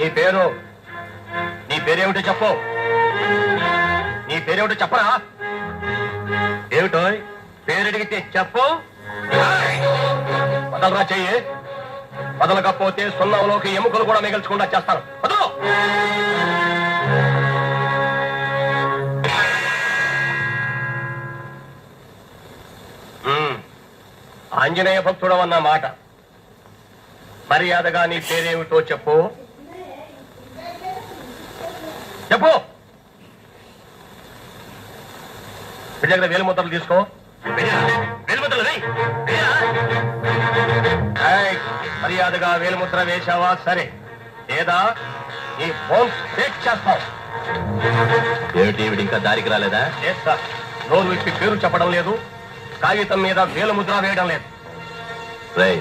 నీ పేరేమిటో చెప్పు. నీ పేరేమిటో చెప్పరా? ఏమిటో పేరడిగితే చెప్పు. వదలరా చెయ్యి. వదలకపోతే సున్నంలోకి ఎముకలు కూడా మిగల్చకుండా చేస్తాను. వదలు. ఆంజనేయ భక్తుడు అన్న మాట. మర్యాదగా నీ పేరేమిటో చెప్పు. చెప్పు. దగ్గర వేలుముద్రలు తీసుకో. మర్యాదగా వేలుముద్ర వేశావా సరే, లేదా నీ ఫోన్ బ్రేక్ చేస్తావు. ఏమిటి ఇంకా దారికి రాలేదా? చేస్తా. నోరు విప్పి పేరు చెప్పడం లేదు, కాగితం మీద వేలుముద్ర వేయడం లేదు. రేయ్,